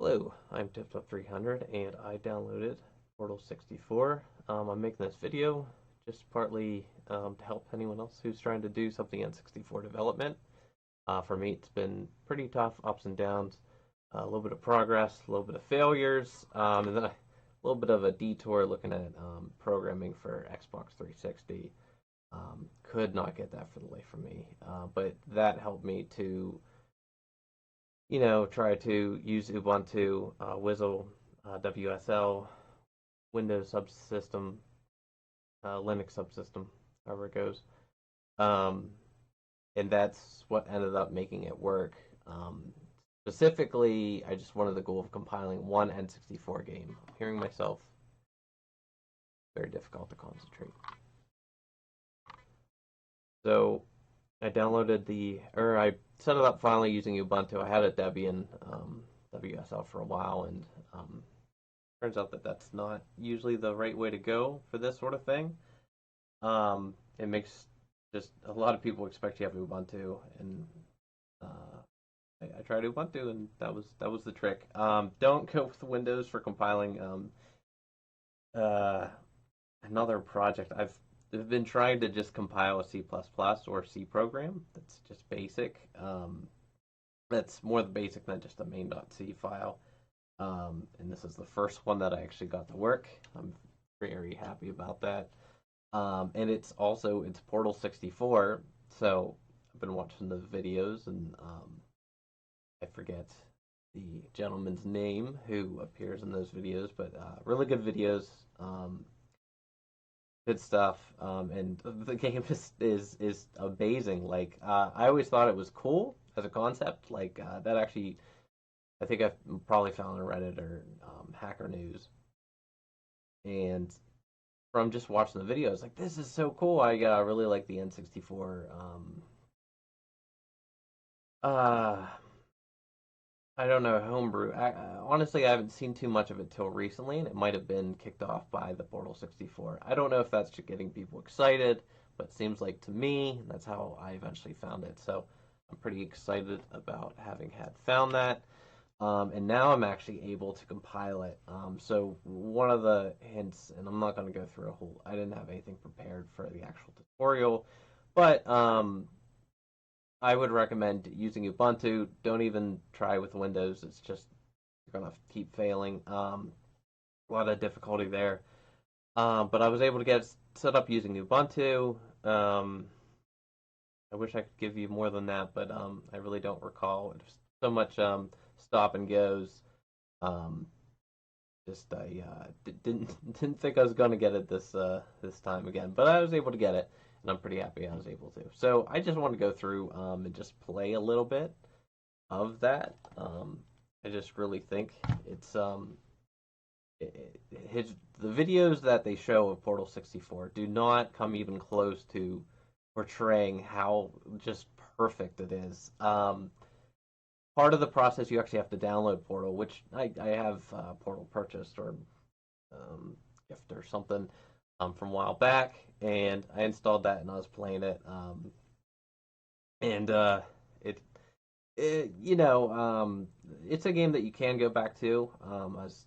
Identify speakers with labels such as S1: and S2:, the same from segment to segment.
S1: Hello, I'm TipTop300 and I downloaded Portal64. I'm making this video just partly to help anyone else who's trying to do something in 64 development. For me, it's been pretty tough, ups and downs, a little bit of progress, a little bit of failures, and then a little bit of a detour looking at programming for Xbox 360. Could not get that for the life of me, but that helped me to try to use Ubuntu, Wizzle, WSL, Windows subsystem, Linux subsystem, however it goes. Um, and that's what ended up making it work. Specifically, I just wanted the goal of compiling one N64 game. I'm hearing myself. Very difficult to concentrate. So I downloaded I set it up finally using Ubuntu. I had a Debian WSL for a while, and turns out that that's not usually the right way to go for this sort of thing. It makes just a lot of people expect you have Ubuntu, and I tried Ubuntu, and that was the trick. Don't go with Windows for compiling another project. I've been trying to just compile a C++ or C program that's just basic. That's more the basic than just a main.c file. And this is the first one that I actually got to work. I'm very happy about that. And it's Portal64. So I've been watching the videos, and I forget the gentleman's name who appears in those videos, but really good videos. Good stuff, and the game is amazing. Like I always thought it was cool as a concept. Like that actually, I think I've probably found on Reddit or Hacker News, and from just watching the videos, like this is so cool. I really like the N64. Uh, I don't know, homebrew. Honestly, I haven't seen too much of it till recently, and it might have been kicked off by the Portal 64. I don't know if that's just getting people excited, but it seems like to me that's how I eventually found it. So I'm pretty excited about having had found that. And now I'm actually able to compile it. So one of the hints, and I'm not going to go through I didn't have anything prepared for the actual tutorial, but I would recommend using Ubuntu. Don't even try with Windows. It's just you're gonna keep failing. A lot of difficulty there. But I was able to get it set up using Ubuntu. I wish I could give you more than that, but I really don't recall. There's so much stop and goes. Just I didn't think I was gonna get it this time again, but I was able to get it, and I'm pretty happy I was able to. So I just want to go through and just play a little bit of that. I just really think it's the videos that they show of Portal64 do not come even close to portraying how just perfect it is. Part of the process, you actually have to download Portal, which I have Portal purchased or gift or something from a while back, and I installed that and I was playing it, and it's a game that you can go back to. As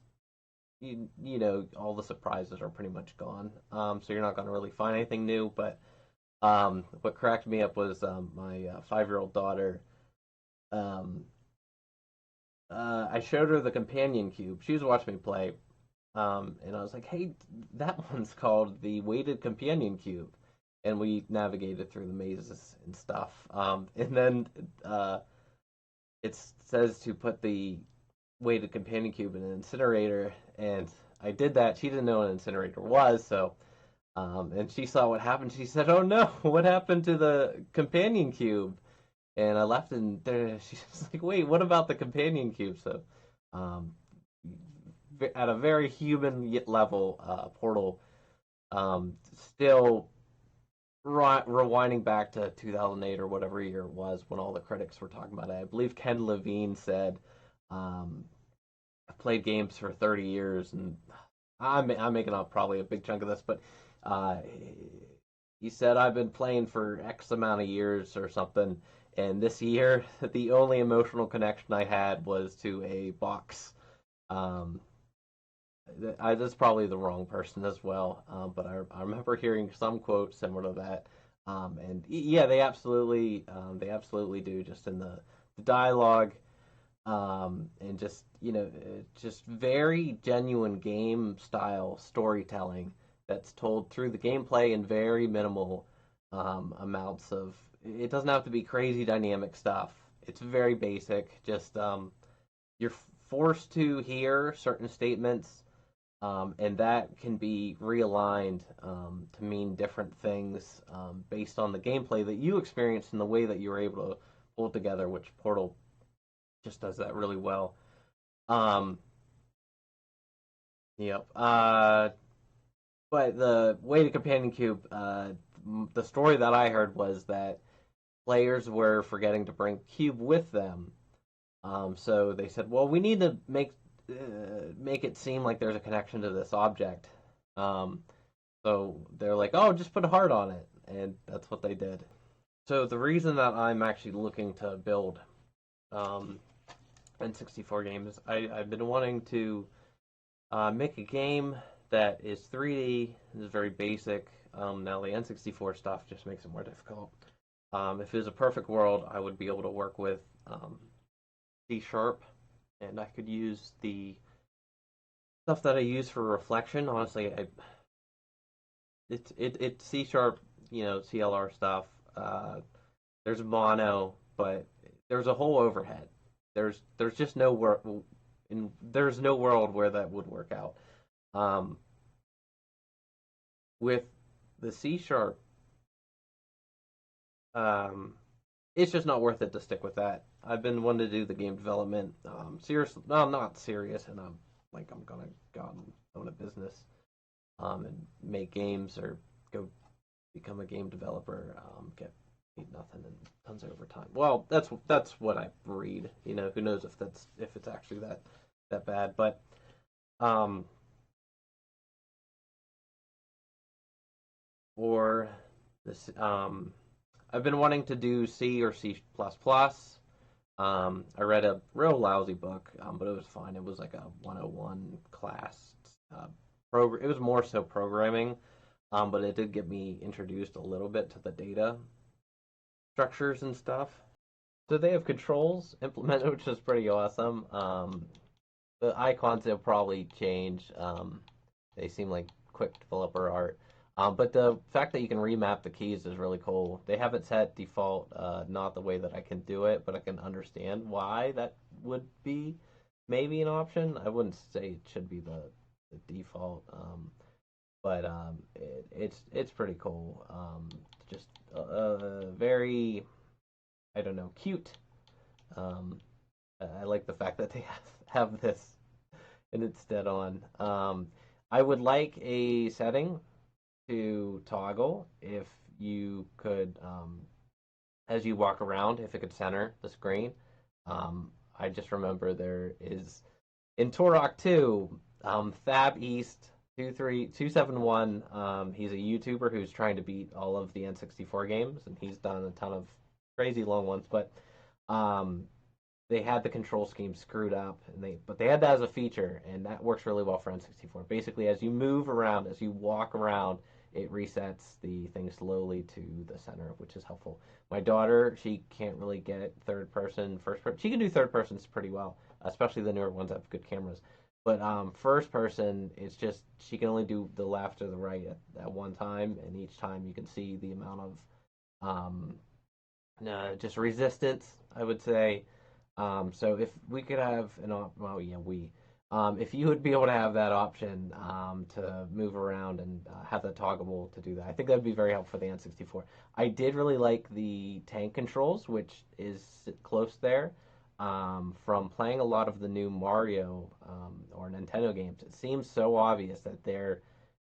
S1: all the surprises are pretty much gone, so you're not going to really find anything new. But what cracked me up was my 5-year-old daughter. I showed her the companion cube. She was watching me play, and I was like, "Hey, that one's called the weighted companion cube," and we navigated through the mazes and stuff. And then it says to put the weighted companion cube in an incinerator, and I did that. She didn't know what an incinerator was, so and she saw what happened. She said, "Oh no, what happened to the companion cube?" And I left, and there she's like, "Wait, what about the companion cube?" So, at a very human level, Portal still rewinding back to 2008 or whatever year it was when all the critics were talking about it. I believe Ken Levine said, "I've played games for 30 years," and I'm making up probably a big chunk of this, but he said, "I've been playing for X amount of years or something." And this year, the only emotional connection I had was to a box Um, that's probably the wrong person as well. But I remember hearing some quote similar to that. And yeah, they absolutely do. Just in the dialogue, and just just very genuine game style storytelling that's told through the gameplay and very minimal amounts of. It doesn't have to be crazy dynamic stuff. It's very basic. Just you're forced to hear certain statements, and that can be realigned to mean different things based on the gameplay that you experienced and the way that you were able to pull it together, which Portal just does that really well. Um, yep. But the way to Companion Cube, the story that I heard was that players were forgetting to bring Cube with them. So they said, well, we need to make it seem like there's a connection to this object. Um, so they're like, oh, just put a heart on it, and that's what they did. So the reason that I'm actually looking to build um, N64 games, I've been wanting to make a game that is 3D, is very basic. Now the N64 stuff just makes it more difficult. If it was a perfect world, I would be able to work with C sharp, and I could use the stuff that I use for reflection. Honestly, it's C sharp, CLR stuff. There's mono, but there's a whole overhead. There's just no there's no world where that would work out. Um, with the C sharp, um, it's just not worth it to stick with that. I've been wanting to do the game development. Seriously, no, I'm not serious, and I'm gonna go out and own a business, and make games or go become a game developer. Get paid nothing and tons of overtime. Well, that's what I read. Who knows if it's actually that bad, but um, or this I've been wanting to do C or C++. I read a real lousy book, but it was fine. It was like a 101 class. It was more so programming, but it did get me introduced a little bit to the data structures and stuff. So they have controls implemented, which is pretty awesome. The icons will probably change. They seem like quick developer art. But the fact that you can remap the keys is really cool. They have it set default, not the way that I can do it, but I can understand why that would be maybe an option. I wouldn't say it should be the default, but it's pretty cool. Just very, I don't know, cute. Um, I like the fact that they have this and it's dead on. I would like a setting to toggle if you could, as you walk around, if it could center the screen. I just remember there is in Turok 2, Fab East 23271. He's a YouTuber who's trying to beat all of the N64 games, and he's done a ton of crazy long ones. But um, they had the control scheme screwed up, but they had that as a feature, and that works really well for N64. Basically, as you move around, as you walk around, it resets the thing slowly to the center, which is helpful. My daughter, she can't really get third person, first person. She can do third persons pretty well, especially the newer ones that have good cameras. But first person, it's just she can only do the left or the right at one time, and each time you can see the amount of just resistance, I would say. So if we could have well, yeah, if you would be able to have that option to move around and have that toggleable to do that, I think that'd be very helpful for the N64. I did really like the tank controls, which is close there. From playing a lot of the new Mario or Nintendo games, it seems so obvious that they're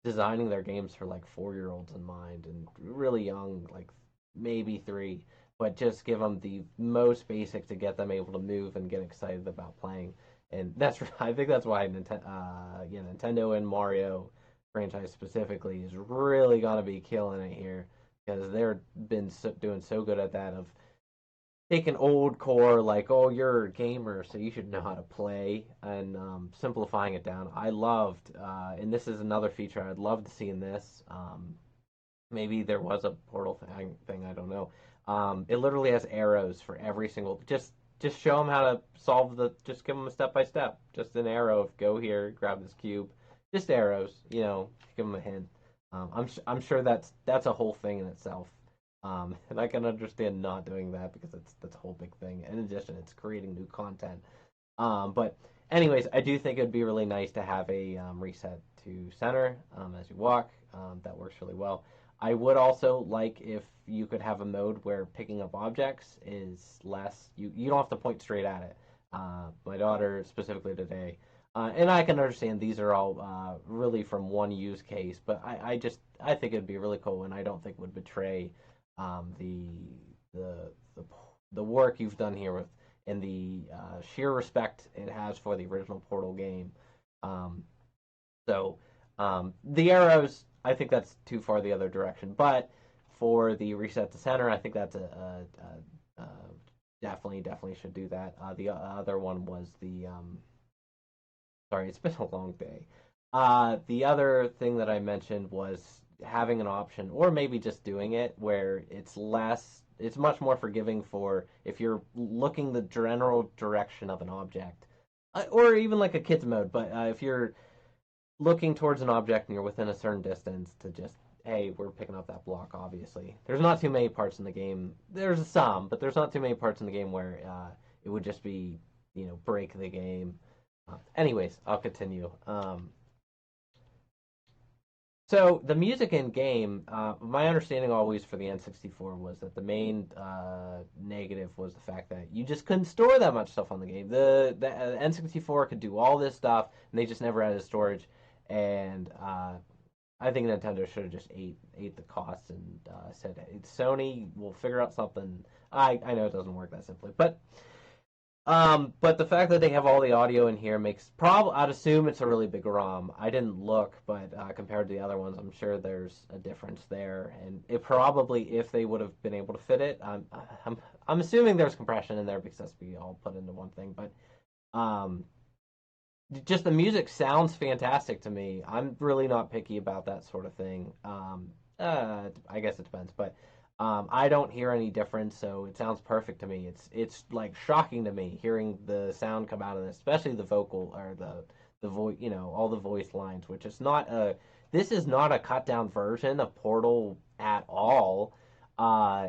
S1: designing their games for like 4-year-olds in mind and really young, like maybe 3, but just give them the most basic to get them able to move and get excited about playing. And that's I think that's why Nintendo and Mario franchise specifically is really gonna be killing it here because they're been doing so good at that of take an old core like, oh, you're a gamer, so you should know how to play, and simplifying it down. I loved, and this is another feature I'd love to see in this. Maybe there was a portal thing I don't know. It literally has arrows for every single. Just show them how to solve the. Just give them a step by step. Just an arrow of go here, grab this cube. Just arrows. Give them a hint. I'm sure that's a whole thing in itself. And I can understand not doing that because that's a whole big thing. In addition, it's creating new content. But anyways, I do think it'd be really nice to have a reset to center as you walk. That works really well. I would also like if you could have a mode where picking up objects is less. You don't have to point straight at it. My daughter specifically today, and I can understand these are all really from one use case, but I think it'd be really cool, and I don't think would betray the the work you've done here with and the sheer respect it has for the original Portal game. Um, so the arrows, I think that's too far the other direction. But for the reset to center, I think that's a definitely should do that. The other one was the sorry, it's been a long day. The other thing that I mentioned was having an option, or maybe just doing it, where it's much more forgiving for if you're looking the general direction of an object, or even like a kids mode. But if you're looking towards an object and you're within a certain distance, to just hey, we're picking up that block. Obviously, there's not too many parts in the game. There's some, but there's not too many parts in the game where it would just be break the game. Anyways, I'll continue. So the music in game, my understanding always for the N64 was that the main negative was the fact that you just couldn't store that much stuff on the game. The N64 could do all this stuff, and they just never added storage. And I think Nintendo should have just ate the costs and said, hey, Sony will figure out something. I know it doesn't work that simply, but the fact that they have all the audio in here makes I'd assume it's a really big ROM. I didn't look, but compared to the other ones, I'm sure there's a difference there. And it probably, if they would have been able to fit it, I'm assuming there's compression in there because that's be all put into one thing. But um, just the music sounds fantastic to me. I'm really not picky about that sort of thing. I guess it depends, but I don't hear any difference, so it sounds perfect to me. It's like shocking to me hearing the sound come out of this, especially the vocal or the voice, all the voice lines, which is not a this is not a cut down version of Portal at all. Uh,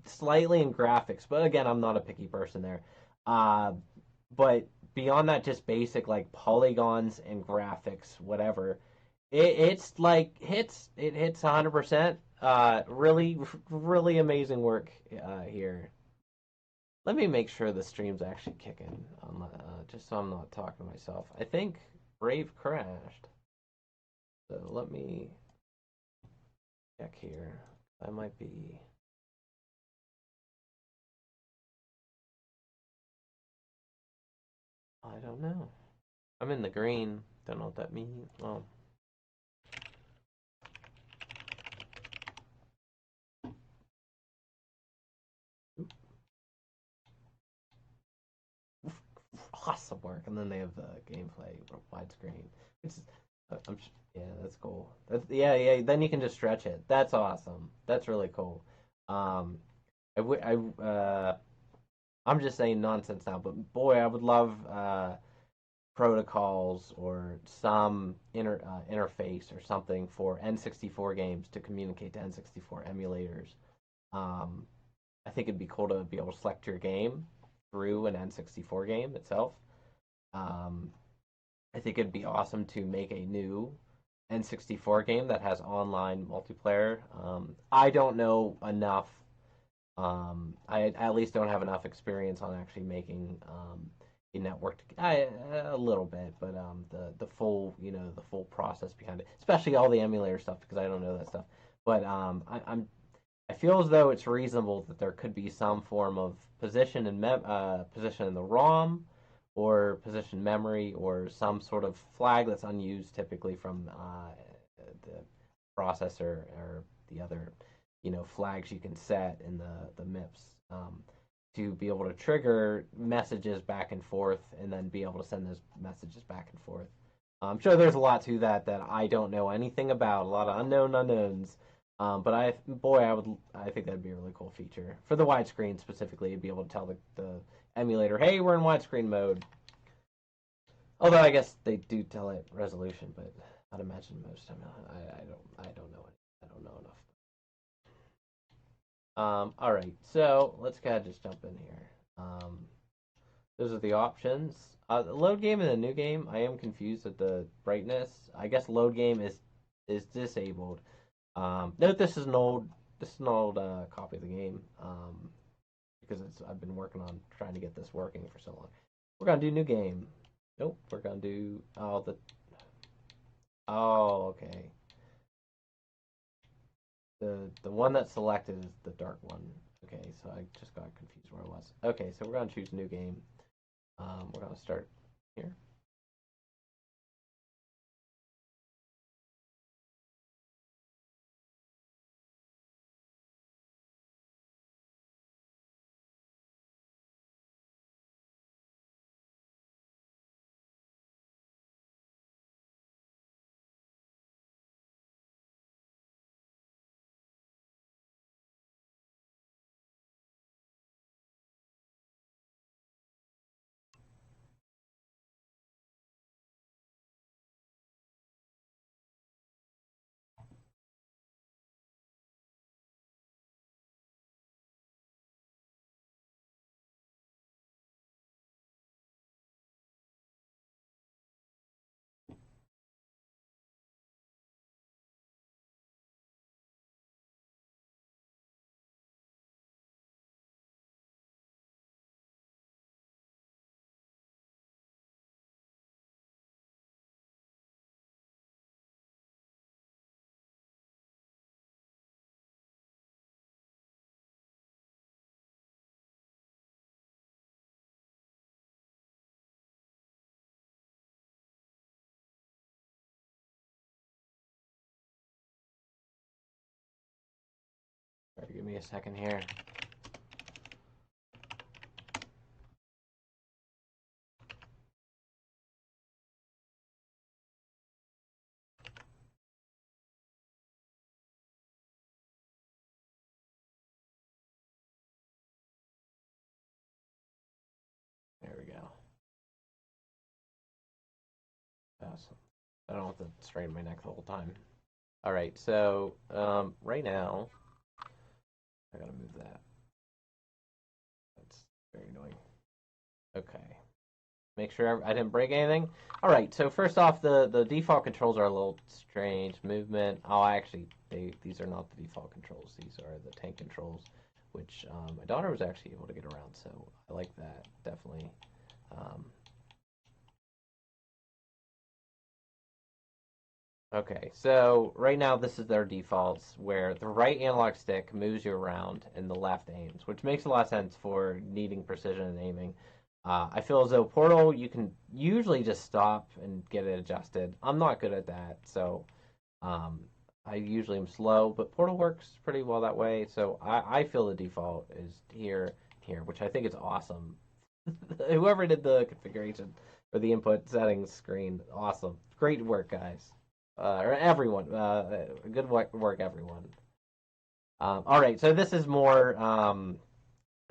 S1: Slightly in graphics, but again, I'm not a picky person there. Uh, but beyond that, just basic like polygons and graphics, whatever. It's like it hits 100%. Really, really amazing work here. Let me make sure the stream's actually kicking, just so I'm not talking to myself. I think Brave crashed, so let me check here. I might be. I don't know. I'm in the green. Don't know what that means. Oh, awesome work. And then they have the gameplay widescreen. It's, yeah, that's cool. Yeah. Then you can just stretch it. That's awesome. That's really cool. Um, I, w- I I'm just saying nonsense now, but boy, I would love protocols or some interface or something for N64 games to communicate to N64 emulators. Um, I think it'd be cool to be able to select your game through an N64 game itself. Um, I think it'd be awesome to make a new N64 game that has online multiplayer. I don't know enough. I at least don't have enough experience on actually making a network. A little bit, but the full the full process behind it, especially all the emulator stuff because I don't know that stuff. But I feel as though it's reasonable that there could be some form of position in the ROM or position memory or some sort of flag that's unused typically from the processor or the other flags you can set in the MIPS. to be able to trigger messages back and forth and then be able to send those messages back and forth. I'm sure there's a lot to that that I don't know anything about, a lot of unknown unknowns. But I think that'd be a really cool feature for the widescreen specifically. To be able to tell the emulator, hey, we're in widescreen mode. Although I guess they do tell it resolution, but I'd imagine most time I don't know it. I don't know enough. All right, so let's kind of just jump in here. Those are the options. The load game and the new game, I am confused with the brightness. I guess load game is disabled. Note this is an old copy of the game because I've been working on trying to get this working for so long. We're gonna do new game. Nope, we're gonna do okay. The one that's selected is the dark one. Okay, so I just got confused where I was. Okay, so we're gonna choose new game. We're gonna start here. Sorry, give me a second here. There we go. Awesome. I don't have to straighten my neck the whole time. All right, so right now, I gotta move that. That's very annoying. Okay. Make sure I didn't break anything. All right, so first off, the default controls are a little strange. Movement. Oh, actually, these are not the default controls. These are the tank controls, which my daughter was actually able to get around, so I like that, definitely. Okay, so right now this is their defaults, where the right analog stick moves you around and the left aims, which makes a lot of sense for needing precision and aiming. I feel as though Portal, you can usually just stop and get it adjusted. I'm not good at that, so um, I usually am slow, but Portal works pretty well that way. So I feel the default is here, which I think is awesome. Whoever did the configuration or the input settings screen, awesome. Great work, guys. Or everyone. Good work, everyone. All right, so this is more. I'm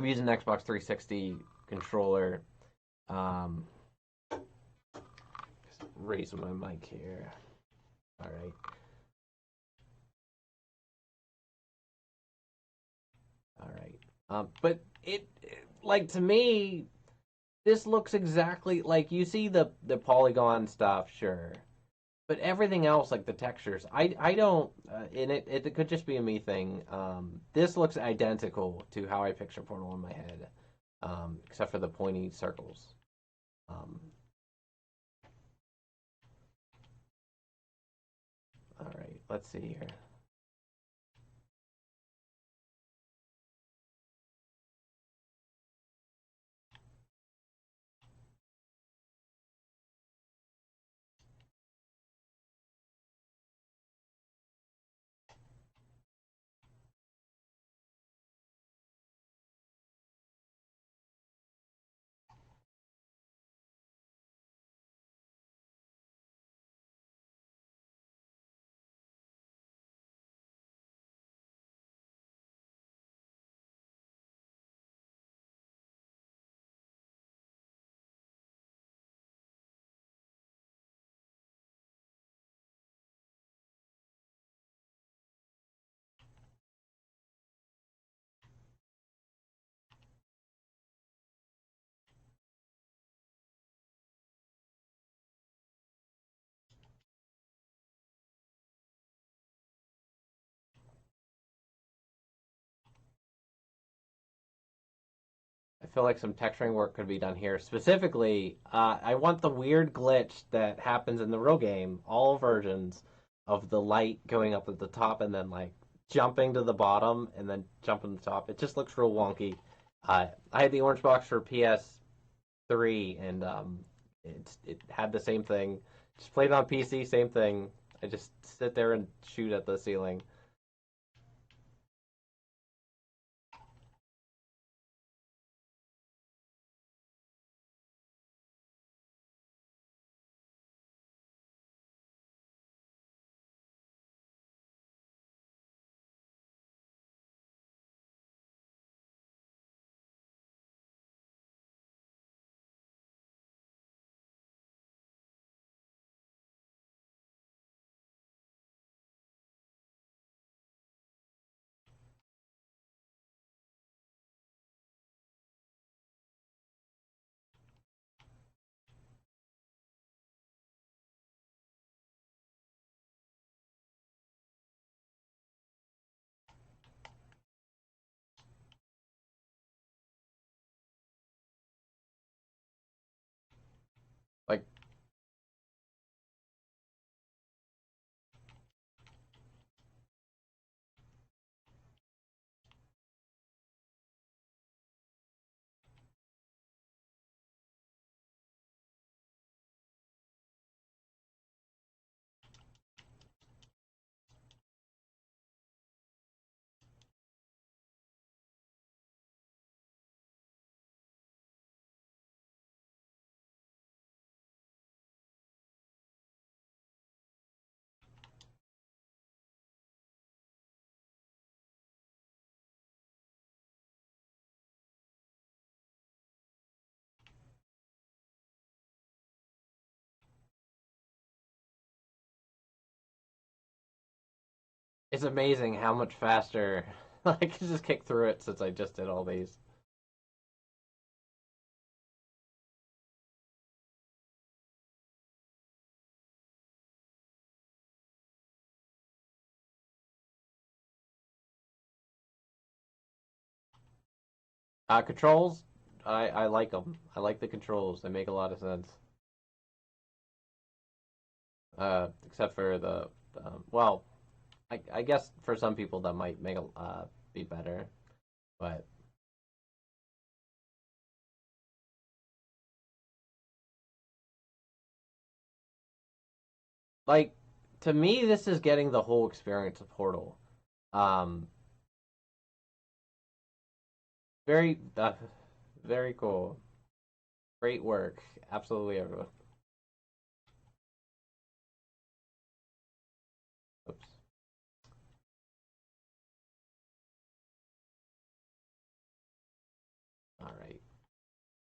S1: using an Xbox 360 controller. Um, just raising my mic here. All right. All right. But like to me, this looks exactly like you see the polygon stuff, sure, but everything else, like the textures, I don't. And it could just be a me thing. This looks identical to how I picture Portal in my head, except for the pointy circles. Um, all right, let's see here. feel like some texturing work could be done here. Specifically, I want the weird glitch that happens in the real game, all versions, of the light going up at the top and then like jumping to the bottom and then jumping to the top. It just looks real wonky. I had the orange box for PS3 and it had the same thing. Just played it on PC, same thing. I just sit there and shoot at the ceiling. Like it's amazing how much faster I can just kick through it since I just did all these. Controls, I like them. I like the controls. They make a lot of sense. Except for the, well, I guess for some people that might make be better, but like to me, this is getting the whole experience of Portal. Um, very, very cool. Great work, absolutely everyone. Oops. All right,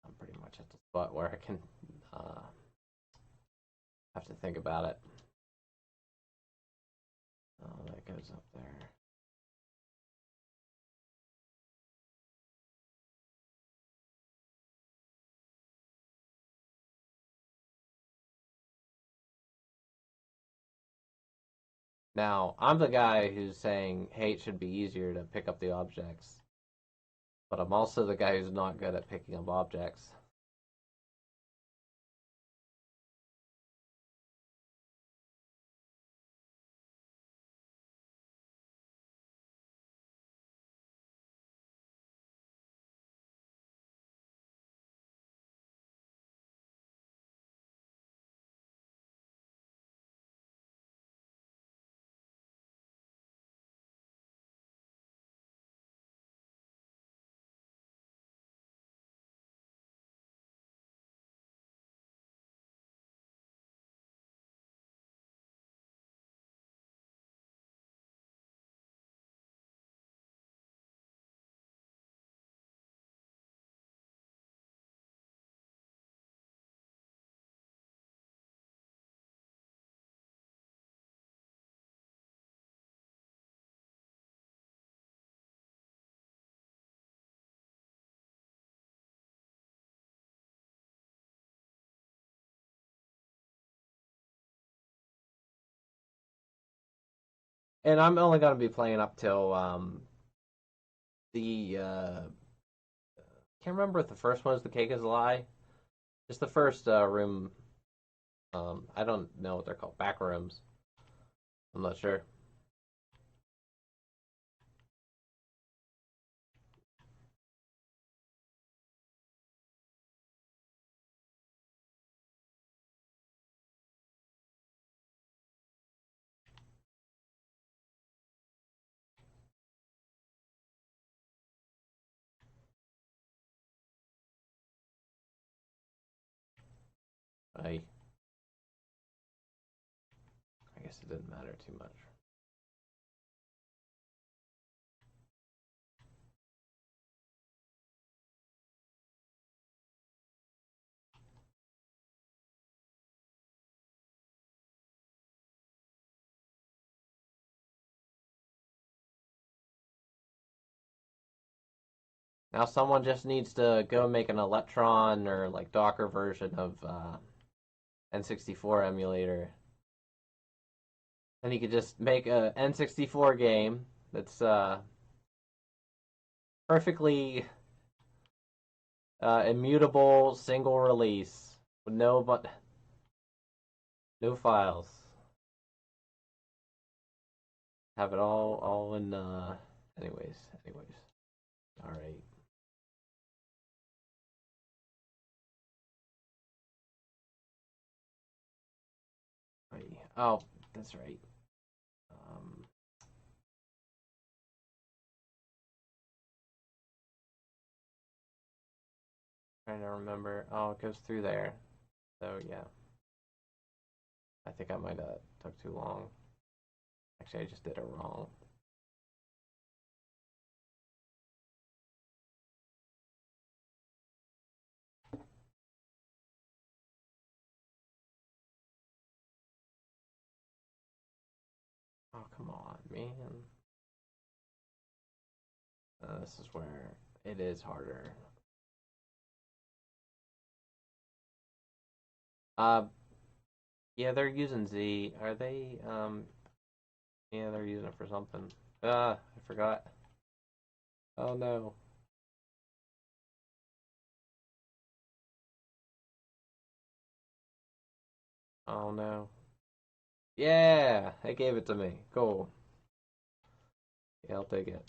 S1: I'm pretty much at the spot where I can uh, have to think about it. Oh, that goes up there. Now, I'm the guy who's saying, hey, it should be easier to pick up the objects, but I'm also the guy who's not good at picking up objects. And I'm only going to be playing up till the Can't remember if the first one was the cake is a lie. Just the first room. I don't know what they're called. Back rooms. I'm not sure. I I guess it didn't matter too much. Now someone just needs to go make an Electron or like Docker version of N64 emulator. And you could just make a N64 game that's perfectly immutable, single release with no files. Have it all in. Anyways. All right. Oh, that's right. Um, Trying to remember. Oh, it goes through there. So yeah, I think I might have took too long. Actually, I just did it wrong. Oh, come on, man. This is where it is harder. Uh, yeah, they're using Z. Are they? Yeah, they're using it for something. I forgot. Oh no. Oh no. Yeah, they gave it to me. Cool. Yeah, I'll take it.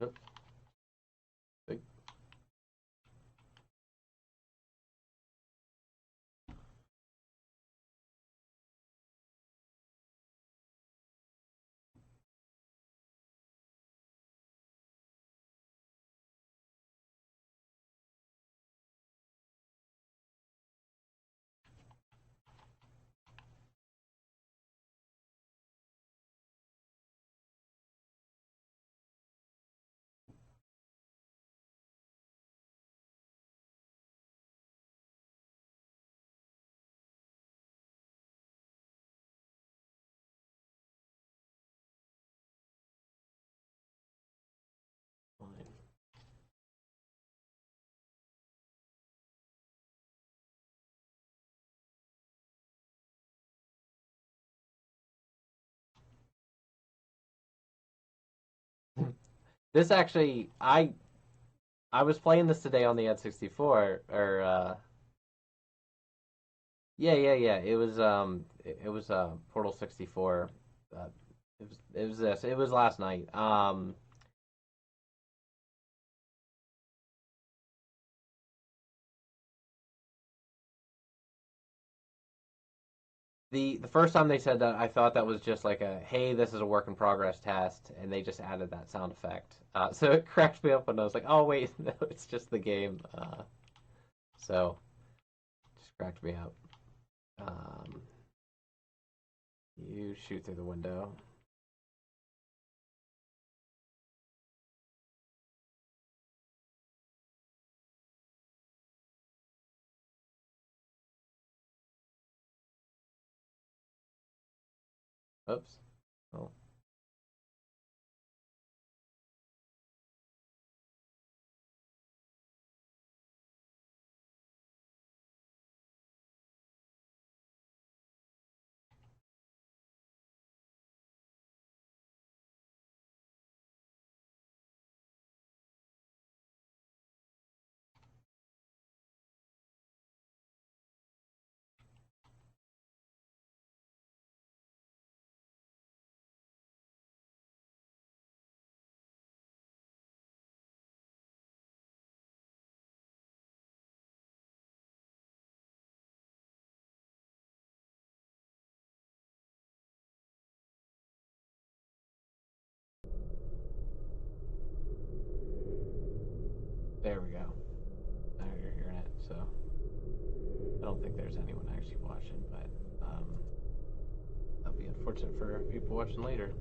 S1: Oop, big- Fine. This actually, I was playing this today on the N64, or yeah. It was Portal 64. Uh, it was this. It was last night. The first time they said that, I thought that was just like a hey, this is a work in progress test, and they just added that sound effect. So it cracked me up when I was like, oh wait, no, it's just the game. So just cracked me up. Um, you shoot through the window. Oops. Oh. There we go. Now you're hearing it, so I don't think there's anyone actually watching, but that'll be unfortunate for people watching later.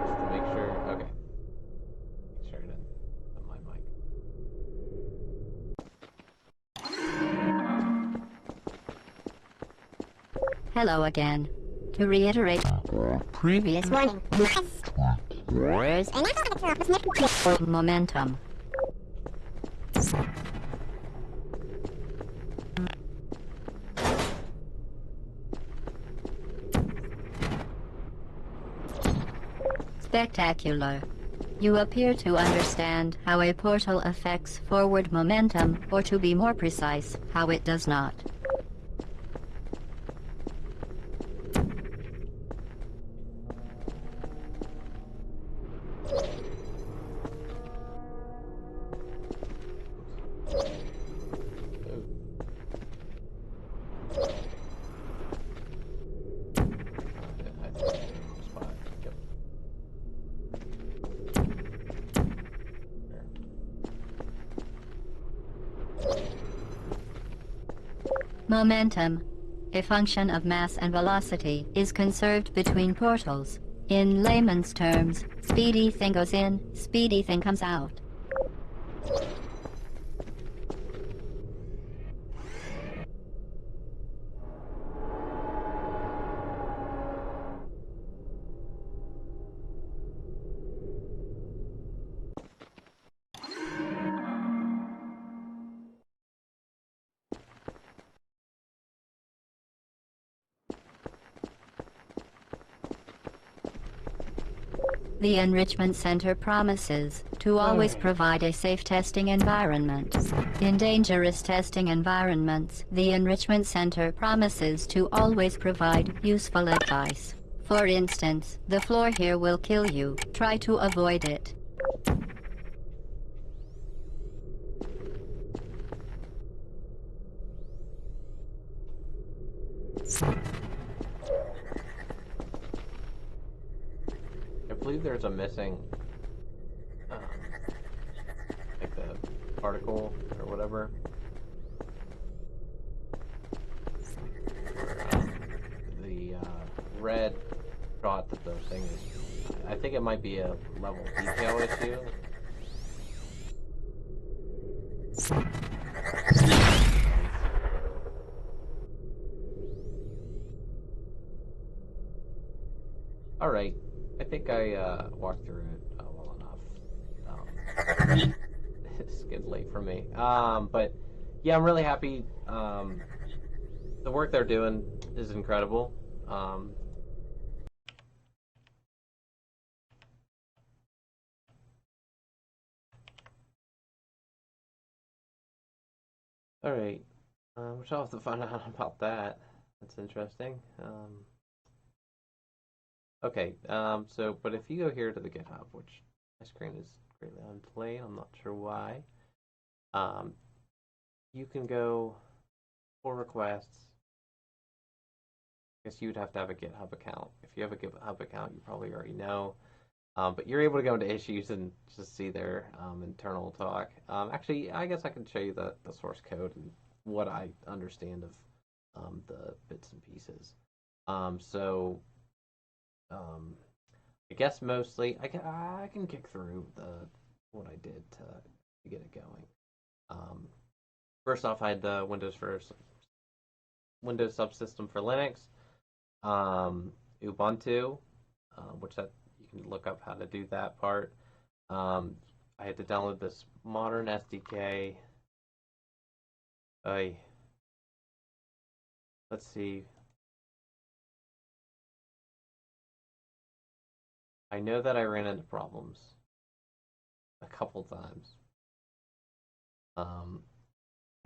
S1: Just to make sure. Okay. Make sure I didn't on my mic.
S2: Hello again. To reiterate previous warning, momentum. Spectacular. You appear to understand how a portal affects forward momentum, or to be more precise, how it does not. Momentum, a function of mass and velocity, is conserved between portals. In layman's terms, speedy thing goes in, speedy thing comes out. The Enrichment Center promises to always provide a safe testing environment. In dangerous testing environments, the Enrichment Center promises to always provide useful advice. For instance, the floor here will kill you. Try to avoid it.
S1: I believe there's a missing, like the particle or whatever. The red dot that the thing is. I think it might be a level detail issue. All right, I think I walked through it well enough. It's getting late for me. But yeah, I'm really happy. The work they're doing is incredible. All right, which I'll have to find out about that. That's interesting. Okay, so, but if you go here to the GitHub, which my screen is greatly unplayed, I'm not sure why, you can go pull requests. I guess you'd have to have a GitHub account. If you have a GitHub account, you probably already know. But you're able to go into issues and just see their internal talk. Actually, I guess I can show you the source code and what I understand of the bits and pieces. So I guess mostly I can kick through the what I did to get it going. Um, First off, I had the Windows subsystem for Linux, um, Ubuntu, which that you can look up how to do that part. Um, I had to download this modern SDK. I Let's see. I know that I ran into problems a couple times. Um,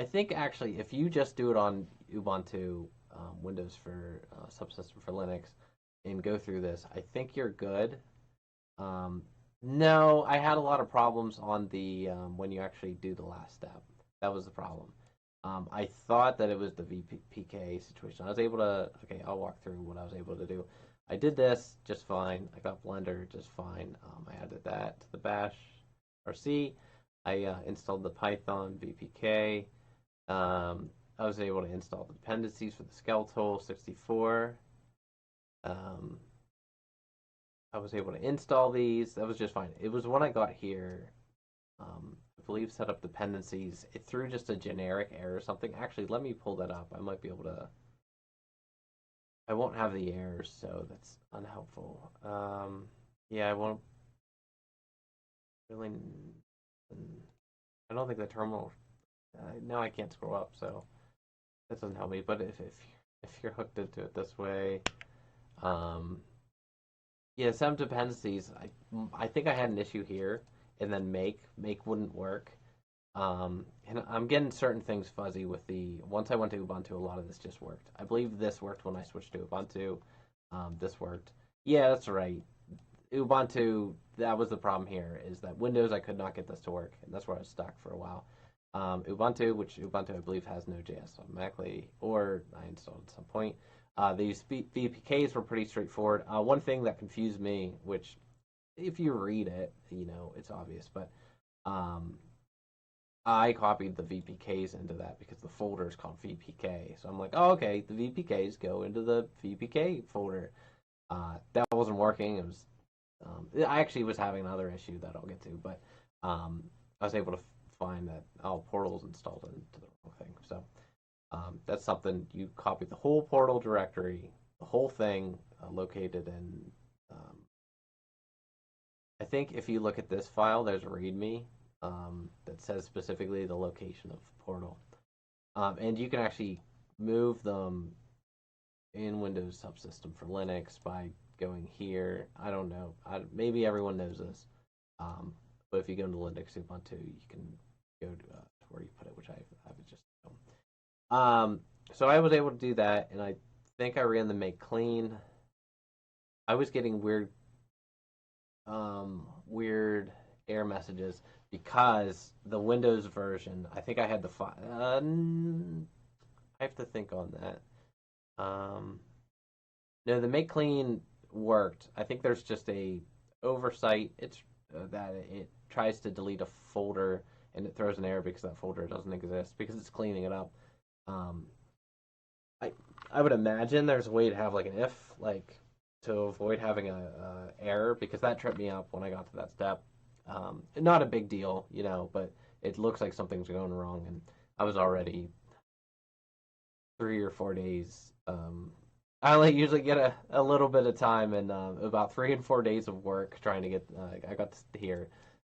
S1: I think actually, if you just do it on Ubuntu, Windows for subsystem for Linux, and go through this, I think you're good. Um, no, I had a lot of problems on the when you actually do the last step. That was the problem. I thought that it was the VPK situation. I was able to. Okay, I'll walk through what I was able to do. I did this just fine. I got Blender just fine. I added that to the Bash or C. I installed the Python VPK. I was able to install the dependencies for the skeletal 64. Um, I was able to install these. That was just fine. It was when I got here, I believe set up dependencies. It threw just a generic error or something. Actually, let me pull that up. I might be able to. I won't have the errors, so that's unhelpful. Yeah, I won't really. I don't think the terminal. Now I can't scroll up, so that doesn't help me. But if you're hooked into it this way, um, yeah, some dependencies. I think I had an issue here, and then make wouldn't work. And I'm getting certain things fuzzy with the. Once I went to Ubuntu, a lot of this just worked. I believe this worked when I switched to Ubuntu. This worked. Yeah, that's right. Ubuntu. That was the problem here. Is that Windows I could not get this to work, and that's where I was stuck for a while. Ubuntu, which Ubuntu I believe has Node.js automatically, or I installed at some point. These VPKs were pretty straightforward. One thing that confused me, which if you read it, it's obvious, but um, I copied the VPKs into that because the folder is called VPK. So I'm like, oh, okay, the VPKs go into the VPK folder. That wasn't working. It was I actually was having another issue that I'll get to, but I was able to find that Portal's installed into the wrong thing. So that's something you copy the whole Portal directory, the whole thing located in. Um, I think if you look at this file, there's a README that says specifically the location of Portal, and you can actually move them in Windows Subsystem for Linux by going here. I don't know. Maybe everyone knows this, but if you go into Linux Ubuntu, you can go to where you put it, which I would just. So I was able to do that, and I think I ran the make clean. I was getting weird error messages because the Windows version. I think I had the file. I have to think on that. No, the make clean worked. I think there's just a oversight. It's that it tries to delete a folder and it throws an error because that folder doesn't exist because it's cleaning it up. Um, I I would imagine there's a way to have like an if like to avoid having a error because that tripped me up when I got to that step. Not a big deal, but it looks like something's going wrong, and I was already 3 or 4 days. I only usually get a little bit of time and about 3 and 4 days of work trying to get. I got to here,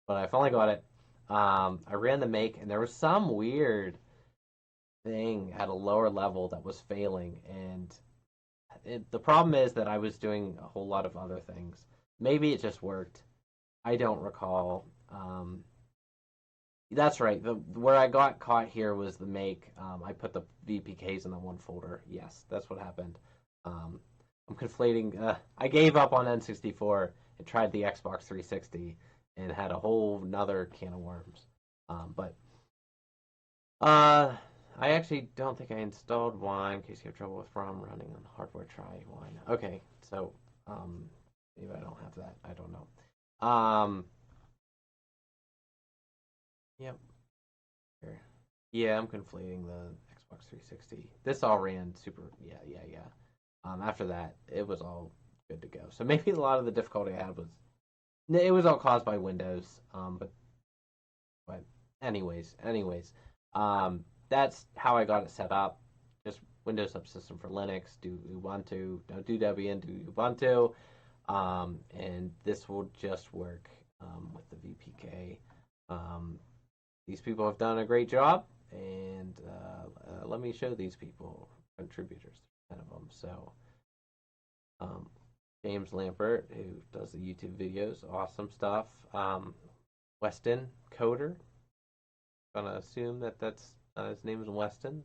S1: but I finally got it. I ran the make, and there was some weird thing at a lower level that was failing, and the problem is that I was doing a whole lot of other things. Maybe it just worked. I don't recall. That's right. Where I got caught here was the make. I put the VPKs in the one folder. Yes, that's what happened. Um, I'm conflating. I gave up on N64 and tried the Xbox 360 and had a whole nother can of worms. But uh, I actually don't think I installed Wine in case you have trouble with ROM running on hardware. Try Wine. Okay, so maybe I don't have that. I don't know. Yep. Here. Yeah, I'm conflating the Xbox 360. This all ran super. Yeah, yeah, yeah. After that, it was all good to go. So maybe a lot of the difficulty I had was it was all caused by Windows. But anyways, that's how I got it set up. Just Windows subsystem for Linux. Do Ubuntu. Don't do Debian. Do Ubuntu. And this will just work with the VPK. These people have done a great job, and let me show these people contributors. 10 of them. So James Lampert, who does the YouTube videos, awesome stuff. Weston Coder, gonna assume that that's his name is Weston.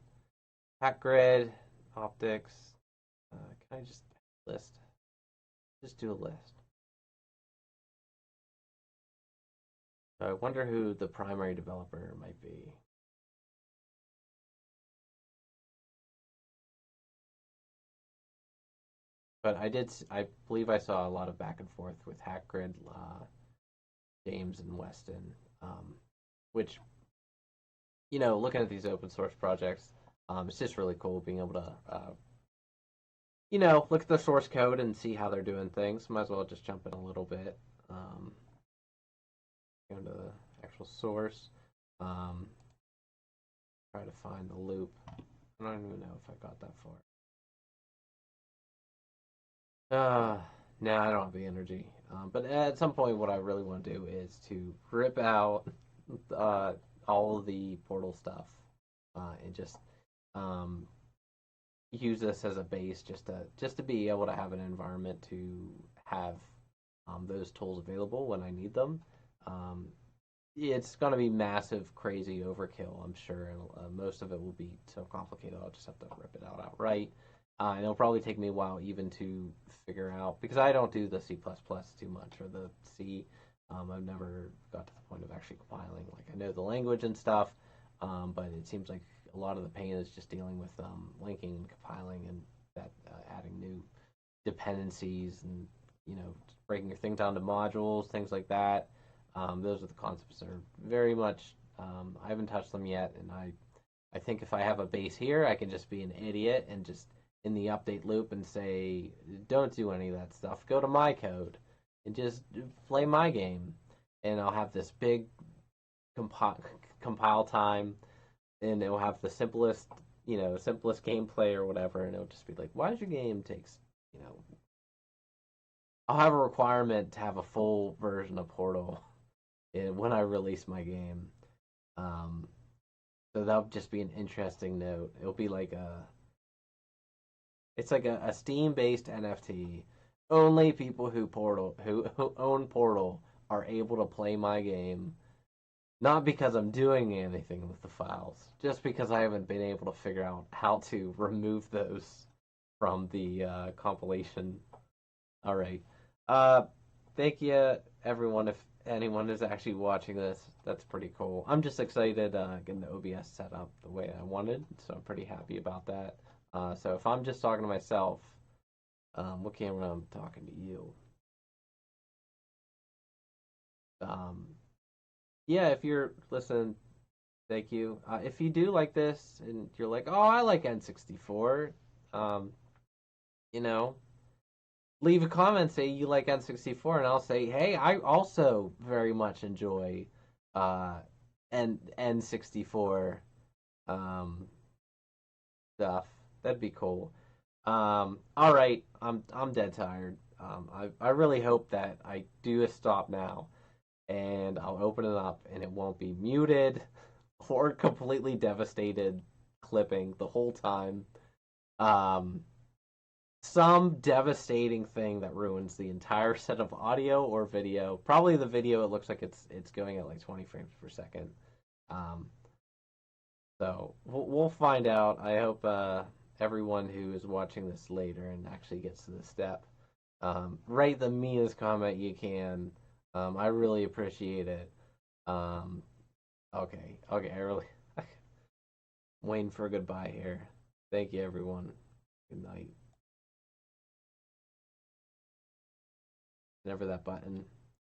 S1: Hackgrid, Optics. Can I just list? Just do a list. So I wonder who the primary developer might be. But I believe I saw a lot of back and forth with Hackgrid, James, and Weston, which, looking at these open source projects, it's just really cool being able to, look at the source code and see how they're doing things. Might as well just jump in a little bit. Go into the actual source. Try to find the loop. I don't even know if I got that far. No, I don't have the energy. But at some point, what I really want to do is to rip out all of the Portal stuff and just use this as a base, just to be able to have an environment to have those tools available when I need them. It's going to be massive, crazy overkill, I'm sure, and most of it will be so complicated I'll just have to rip it out outright. And it'll probably take me a while even to figure out, because I don't do the C++ too much, or the C. I've never got to the point of actually compiling. Like, I know the language and stuff, but it seems like a lot of the pain is just dealing with linking and compiling, and that adding new dependencies, and breaking your thing down to modules, things like that. Those are the concepts that are very much, I haven't touched them yet, and I think if I have a base here, I can just be an idiot and just in the update loop and say, don't do any of that stuff. Go to my code and just play my game. And I'll have this big compile time, and it'll have the simplest gameplay or whatever, and it'll just be like, why does your game takes, I'll have a requirement to have a full version of Portal when I release my game. So that'll just be an interesting note. It'll be like it's like a Steam-based NFT. Only people who own Portal are able to play my game. Not because I'm doing anything with the files, just because I haven't been able to figure out how to remove those from the compilation. All right. Thank you, everyone. If anyone is actually watching this, that's pretty cool. I'm just excited getting the OBS set up the way I wanted, so I'm pretty happy about that. So if I'm just talking to myself, what camera I'm talking to you? Yeah, if you're listening, thank you. If you do like this and you're like, oh, I like N64, leave a comment, say you like N64, and I'll say, hey, I also very much enjoy N64 stuff. That'd be cool. All right, I'm dead tired. I really hope that I do stop now, and I'll open it up, and it won't be muted or completely devastated clipping the whole time. Some devastating thing that ruins the entire set of audio or video. Probably the video. It looks like it's going at like 20 frames per second. So we'll find out. I hope everyone who is watching this later and actually gets to the step, write the meanest comment you can. I really appreciate it. Okay, I really waiting for a goodbye here. Thank you, everyone. Good night. Never that button.